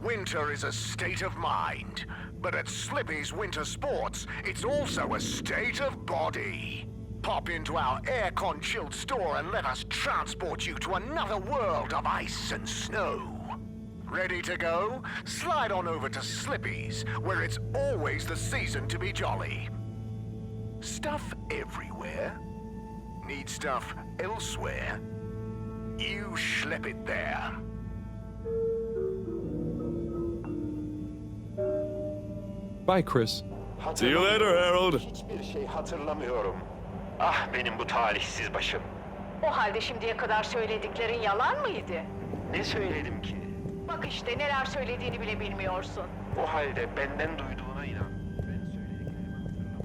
Winter is a state of mind, but at Slippy's Winter Sports, it's also a state of body. Pop into our air-con chilled store and let us transport you to another world of ice and snow. Ready to go? Slide on over to Slippy's, where it's always the season to be jolly. Stuff everywhere? Need stuff elsewhere? You schlep it there. Bye, Chris. See you later, Harold. Hiçbir şey hatırlamıyorum. Ah benim bu talihsiz başım. O halde şimdiye kadar söylediklerin yalan mıydı? Ne söyledim ki? Bak işte neler söylediğini bile bilmiyorsun. O halde benden duyduğuna inan. Ben söylediklerimi hatırlamam.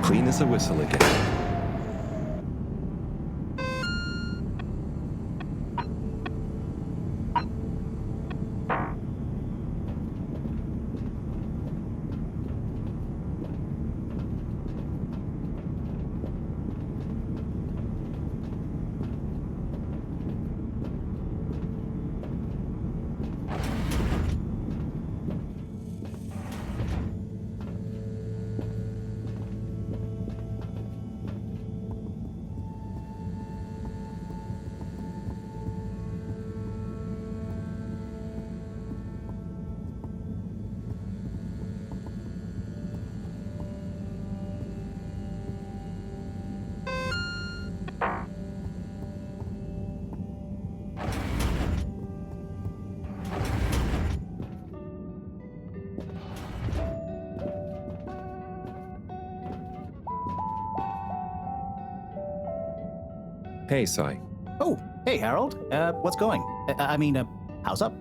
Clean as a whistle again. Hey, Sai. Oh, hey, Harold. What's going? How's up?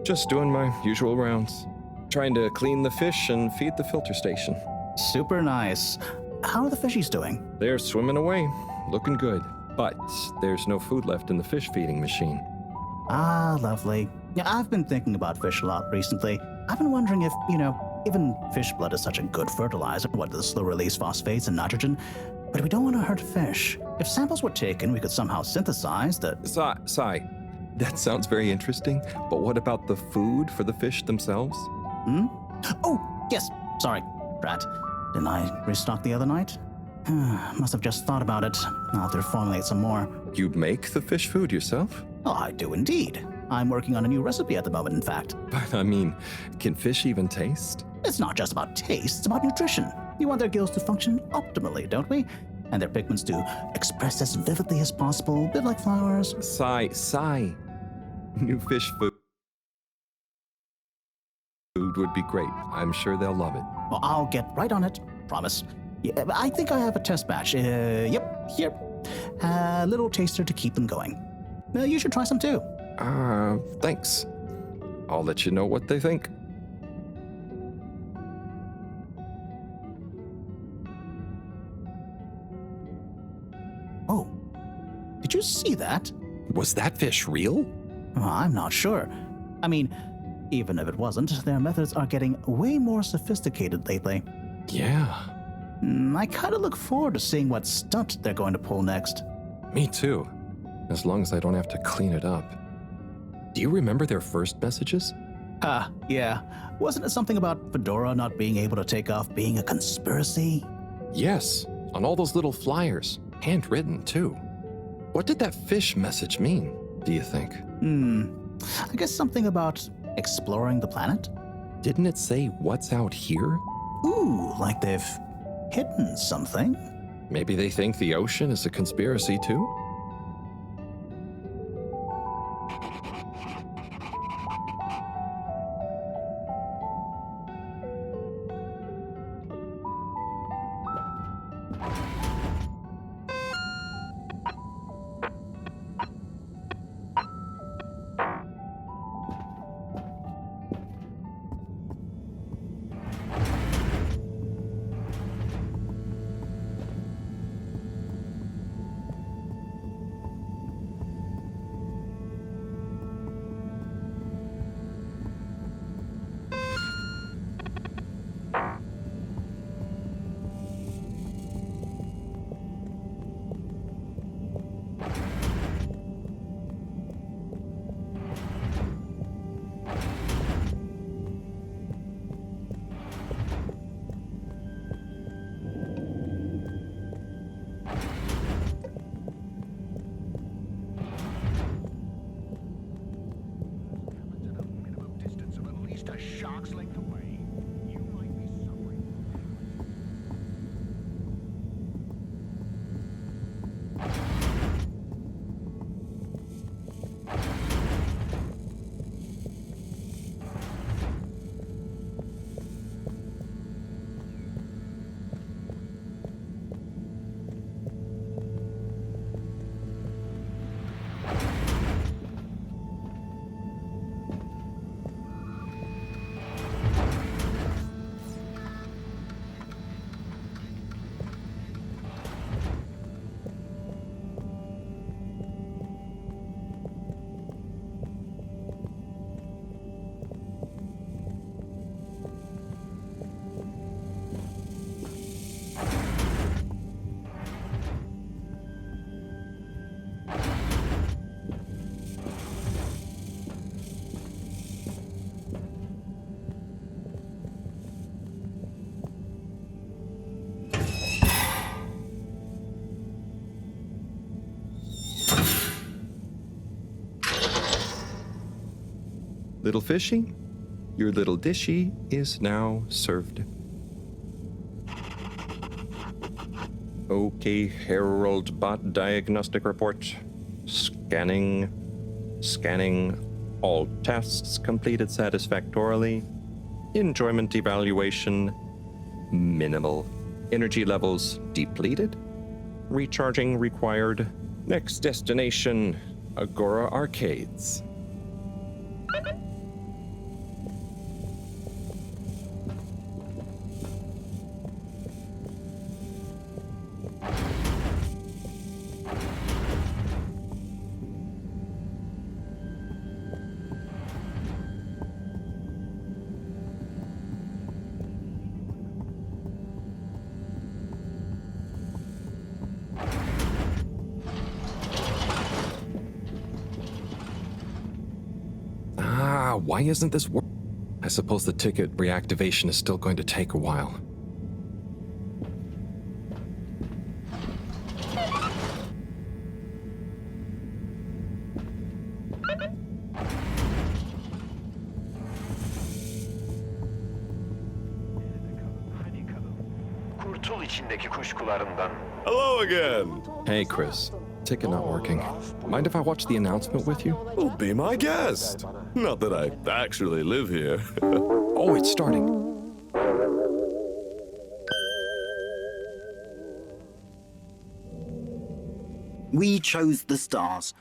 Just doing my usual rounds. Trying to clean the fish and feed the filter station. Super nice. How are the fishies doing? They're swimming away, looking good. But there's no food left in the fish feeding machine. Ah, lovely. Yeah, I've been thinking about fish a lot recently. I've been wondering if, even fish blood is such a good fertilizer, the slow-release phosphates and nitrogen, but we don't want to hurt fish. If samples were taken, we could somehow synthesize the... Sai, that sounds very interesting, but what about the food for the fish themselves? Oh, yes, sorry, Brat. Didn't I restock the other night? Must have just thought about it. I'll have to formulate some more. You'd make the fish food yourself? Oh, I do indeed. I'm working on a new recipe at the moment, in fact. But, can fish even taste? It's not just about taste, it's about nutrition. We want their gills to function optimally, don't we? And their pigments to express as vividly as possible, a bit like flowers. Sigh. New fish food would be great. I'm sure they'll love it. Well, I'll get right on it, promise. Yeah, I think I have a test batch. Yep, here. A little taster to keep them going. You should try some too. Thanks. I'll let you know what they think. Oh, did you see that? Was that fish real? I'm not sure. I mean, even if it wasn't, their methods are getting way more sophisticated lately. Yeah, I kind of look forward to seeing what stunt they're going to pull next. me too. As long as I don't have to clean it up. Do you remember their first messages? Yeah. Wasn't it something about Fedora not being able to take off being a conspiracy? Yes, on all those little flyers. Handwritten, too. What did that fish message mean, do you think? I guess something about exploring the planet? Didn't it say what's out here? Ooh, like they've hidden something? Maybe they think the ocean is a conspiracy, too? At a minimum distance of at least a shark's length away, you might be suffering. Little fishy, your little dishy is now served. Okay, Herald Bot Diagnostic Report. Scanning. All tests completed satisfactorily. Enjoyment evaluation minimal. Energy levels depleted. Recharging required. Next destination, Agora Arcades. Why isn't this working? I suppose the ticket reactivation is still going to take a while. Kurtul içindeki kuşkularından. Hello again. Hey, Chris. Ticket not working. Mind if I watch the announcement with you? Well, be my guest. Not that I actually live here. Oh, it's starting. We chose the stars,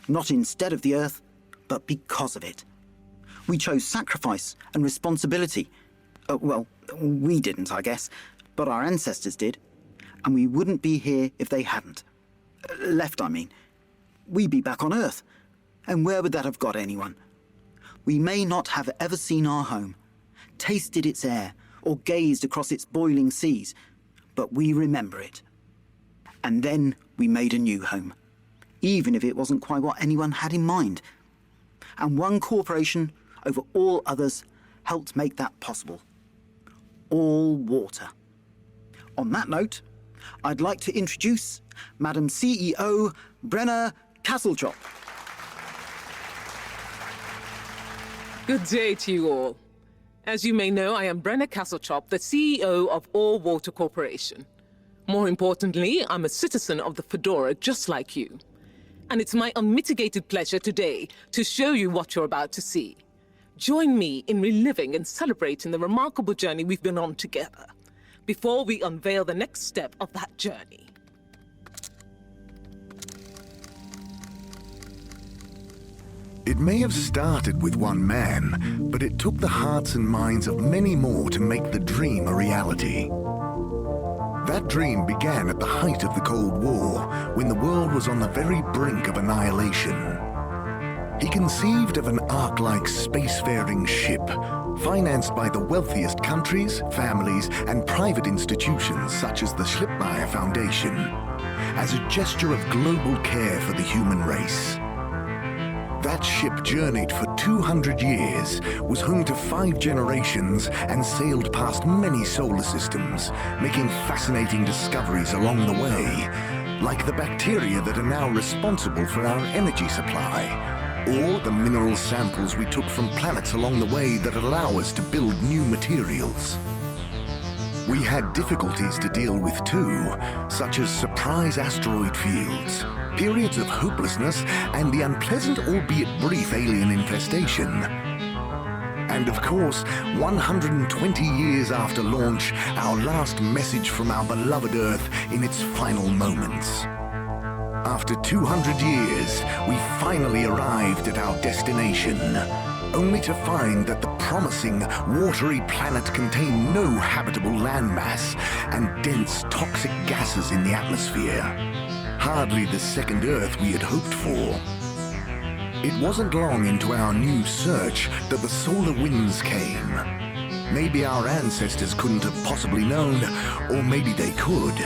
not instead of the Earth, but because of it. We chose sacrifice and responsibility. Well, we didn't, I guess, but our ancestors did. And we wouldn't be here if they hadn't. Left, I mean. We'd be back on Earth. And where would that have got anyone? We may not have ever seen our home, tasted its air, or gazed across its boiling seas, but we remember it. And then we made a new home, even if it wasn't quite what anyone had in mind. And one corporation over all others helped make that possible. All water. On that note, I'd like to introduce Madam CEO Brenna Castletop. Good day to you all. As you may know, I am Brenna Castletop, the CEO of All Water Corporation. More importantly, I'm a citizen of the Fedora just like you. And it's my unmitigated pleasure today to show you what you're about to see. Join me in reliving and celebrating the remarkable journey we've been on together, before we unveil the next step of that journey. It may have started with one man, but it took the hearts and minds of many more to make the dream a reality. That dream began at the height of the Cold War, when the world was on the very brink of annihilation. He conceived of an Ark-like spacefaring ship, financed by the wealthiest countries, families, and private institutions such as the Schlipmeyer Foundation, as a gesture of global care for the human race. That ship journeyed for 200 years, was home to 5 generations, and sailed past many solar systems, making fascinating discoveries along the way, like the bacteria that are now responsible for our energy supply, or the mineral samples we took from planets along the way that allow us to build new materials. We had difficulties to deal with too, such as surprise asteroid fields, periods of hopelessness, and the unpleasant albeit brief alien infestation. And of course, 120 years after launch, our last message from our beloved Earth in its final moments. After 200 years, we finally arrived at our destination, only to find that the promising, watery planet contained no habitable landmass and dense, toxic gases in the atmosphere. Hardly the second Earth we had hoped for. It wasn't long into our new search that the solar winds came. Maybe our ancestors couldn't have possibly known, or maybe they could,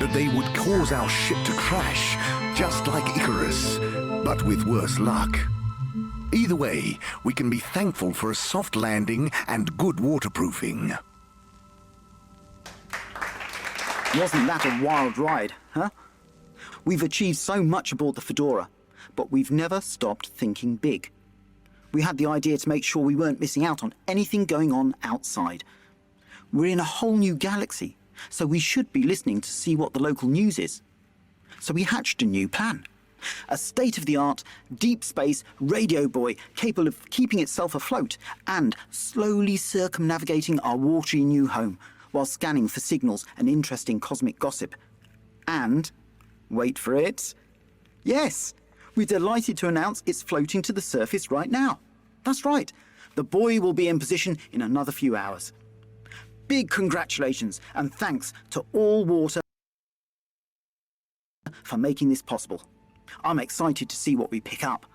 that they would cause our ship to crash, just like Icarus, but with worse luck. Either way, we can be thankful for a soft landing and good waterproofing. Wasn't that a wild ride, huh? We've achieved so much aboard the Fedora, but we've never stopped thinking big. We had the idea to make sure we weren't missing out on anything going on outside. We're in a whole new galaxy, so we should be listening to see what the local news is. So we hatched a new plan. A state-of-the-art, deep space radio buoy capable of keeping itself afloat and slowly circumnavigating our watery new home while scanning for signals and interesting cosmic gossip. And, wait for it, yes, we're delighted to announce it's floating to the surface right now. That's right, the buoy will be in position in another few hours. Big congratulations and thanks to All Water for making this possible. I'm excited to see what we pick up.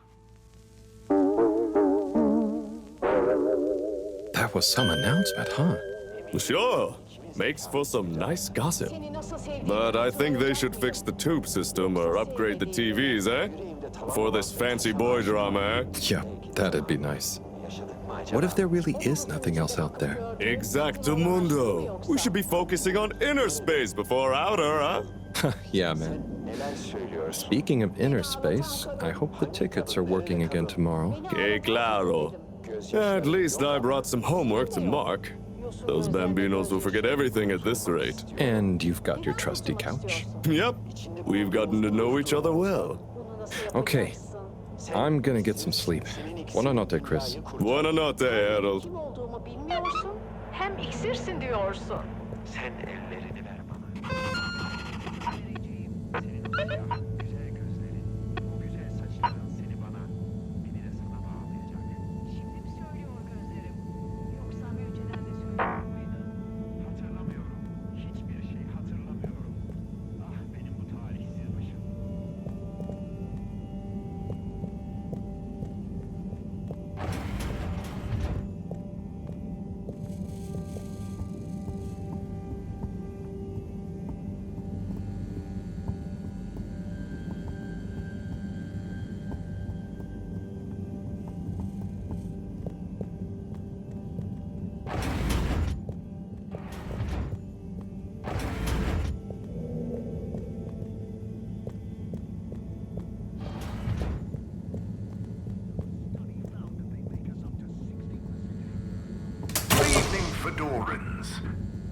That was some announcement, huh? Sure. Makes for some nice gossip. But I think they should fix the tube system or upgrade the TVs, eh? For this fancy boy drama, eh? Yeah, that'd be nice. What if there really is nothing else out there? Exactamundo. We should be focusing on inner space before outer, huh? Yeah, man. Speaking of inner space, I hope the tickets are working again tomorrow. Que claro. At least I brought some homework to mark. Those bambinos will forget everything at this rate. And you've got your trusty couch. Yep, we've gotten to know each other well. Okay, I'm gonna get some sleep. Buona notte, Chris. Buonanotte, Harold. Kim olduğumu bilmiyorsun, hem iksirsin diyorsun. Sen ellerini ver bana. Güzel gözlerin, o güzel saçların seni bana, beni de sana bağlayacak. Şimdi mi söylüyor gözlerim? Yoksa önceden de söylüyor muydu? Hatırlamıyorum. Hiçbir şey hatırlamıyorum. Ah benim bu talihsiz başım. Good evening, Fedorans.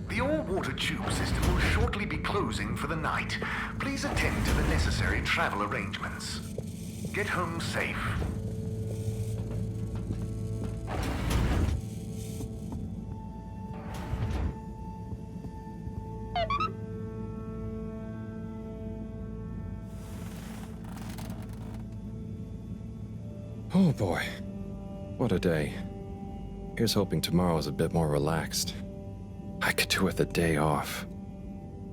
The all-water tube system will shortly be closing for the night. Please attend to the necessary travel arrangements. Get home safe. Oh boy, what a day. Here's hoping tomorrow's a bit more relaxed. I could do with a day off.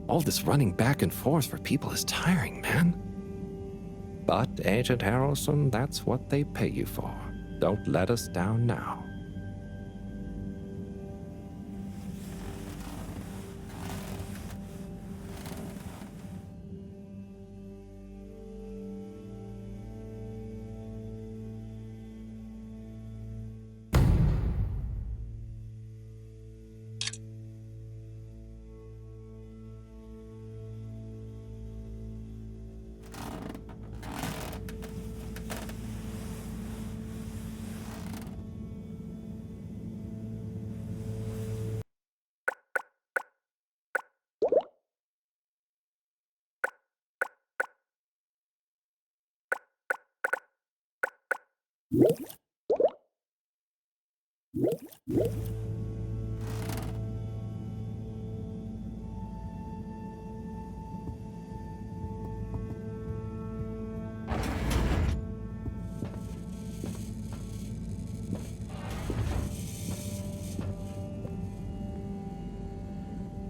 All this running back and forth for people is tiring, man. But, Agent Harrelson, that's what they pay you for. Don't let us down now.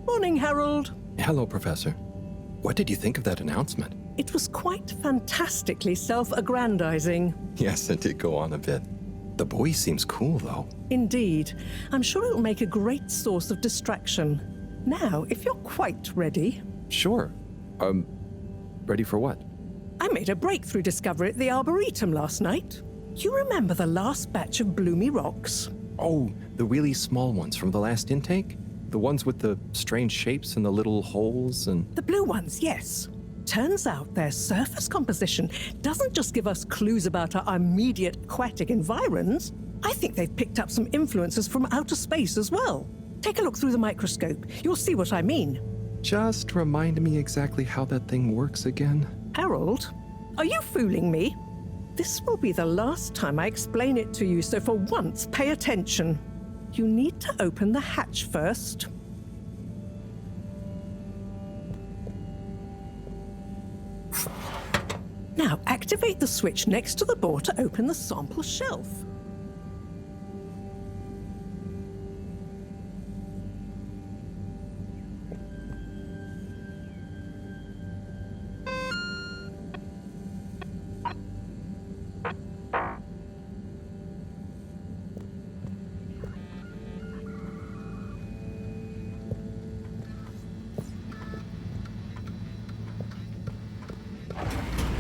Morning, Harold. Hello, Professor. What did you think of that announcement? It was quite fantastically self-aggrandizing. Yes, it did go on a bit. The boy seems cool, though. Indeed. I'm sure it'll make a great source of distraction. Now, if you're quite ready... Sure. Ready for what? I made a breakthrough discovery at the Arboretum last night. You remember the last batch of bloomy rocks? Oh, the really small ones from the last intake? The ones with the strange shapes and the little holes and... The blue ones, yes. Turns out their surface composition doesn't just give us clues about our immediate aquatic environs. I think they've picked up some influences from outer space as well. Take a look through the microscope. You'll see what I mean. Just remind me exactly how that thing works again. Harold, are you fooling me? This will be the last time I explain it to you, so for once, pay attention. You need to open the hatch first. Now, activate the switch next to the bore to open the sample shelf.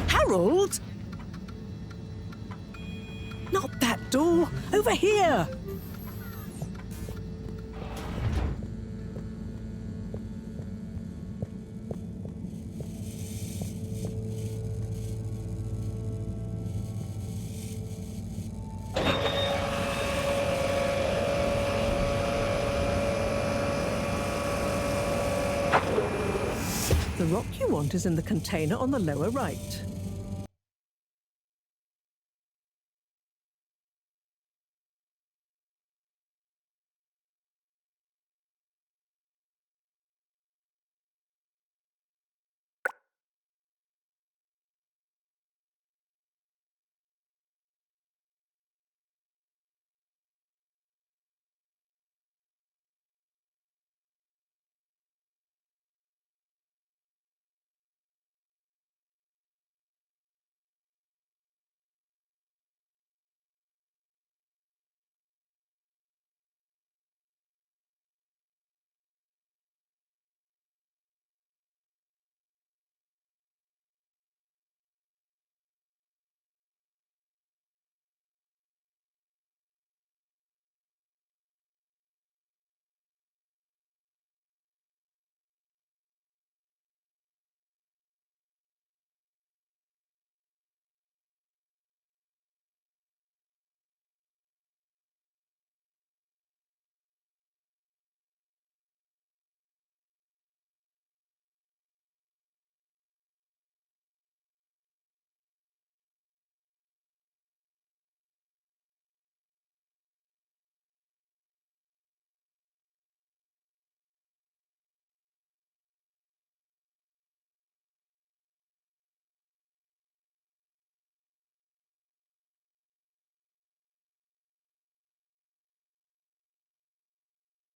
Harold? Not that door. Over here. The rock you want is in the container on the lower right.